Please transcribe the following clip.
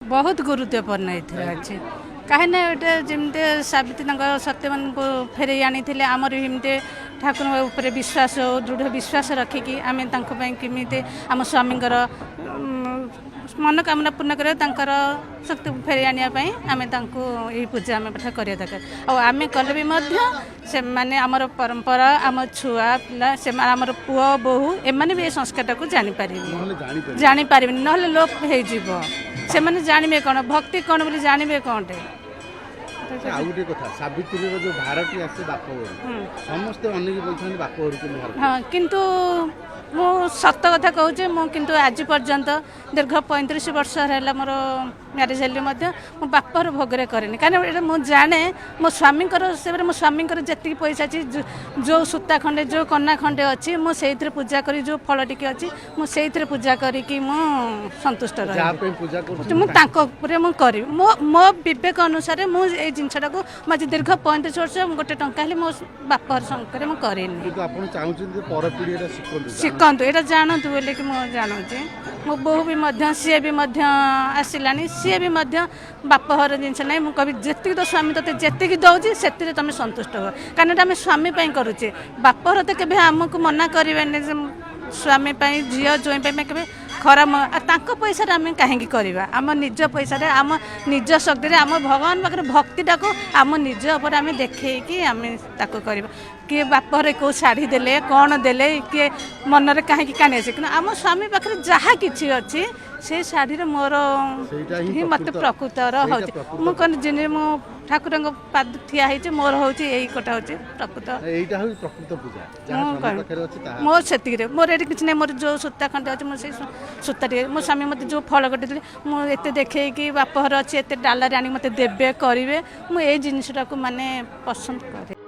बहुत गुरुत्वपूर्ण अच्छे कहीं एटा जमी सावित्री सत्यवान को फेर आनी आमर एमती ठाकुर उपर विश्वास दृढ़ विश्वास रखिकी आम कमी आम स्वामी मनोकामना पूर्ण कर शक्ति फेरी आने आम यही पूजा आम पाठ करा दरकार आम कले भी से माने आमर परंपरा आम छुआ पिला से आमर पुओ बोहू एमाने भी संस्कार को जापर ना लोप से मैंने जानवे कौन भक्ति कौन बोली जानवे कौन गोटे कथा सावित्री जो भारती आसे बापघर समस्ते अनेक बोलते बापघर हाँ किंतु मु सत कथा कहूँ मुझे आज पर्यंत दीर्घ 35 वर्ष है मोर मैरेज हेल्ली मो बापर भोगरे करेनि कहीं मुझे जाने मो स्वामी से मो स्वामी जी पैसा अच्छी जो सूता खंडे जो कन्या खंडे अच्छी मुझे पूजा करी जो फल टी अच्छी मुझे पूजा करी संतुष्ट रही मुझे मो विवेक अनुसार मुझे जिनसा को मुझे दीर्घ 35 वर्ष गोटे टंका मो बापर संकर मुझे शिखु ये जानतु बोले कि मुझे जानूँ मो बोहू भी सी भी आसला सी भी बापघर जिनस ना मुझे जी तो स्वामी ते जी दौर से तुम संतुष्ट हो कहीं आम स्वामी करुचे बापघर तो के आमको मना करें स्वामी झील जोई के खराब पैसा आम कहीं करवा आम निज पैसा आम निज शक्ति आम भगवान पाखे भक्तिटा को आम निज उपर आम देखी आम कर किए बापर कौ शाढ़ी देले कौन देले किए मनरे कहीं कानी कि आम स्वामी पाखे जहाँ कि अच्छी से शाढ़ी मोर ही मत प्रकृतर हो मुझे मो ठाकुर पाद ठिया मोर हूँ यही कटा हूँ प्रकृत मोर से मोर ये किसी ना मोर जो सूता खंडे अच्छे मुझे सूता मो स्वामी मत जो फल कटे मुझे देखे कि बापघर अच्छे एत डालारे आनी मत देवे करेंगे मुझे जिनसा माने पसंद करे।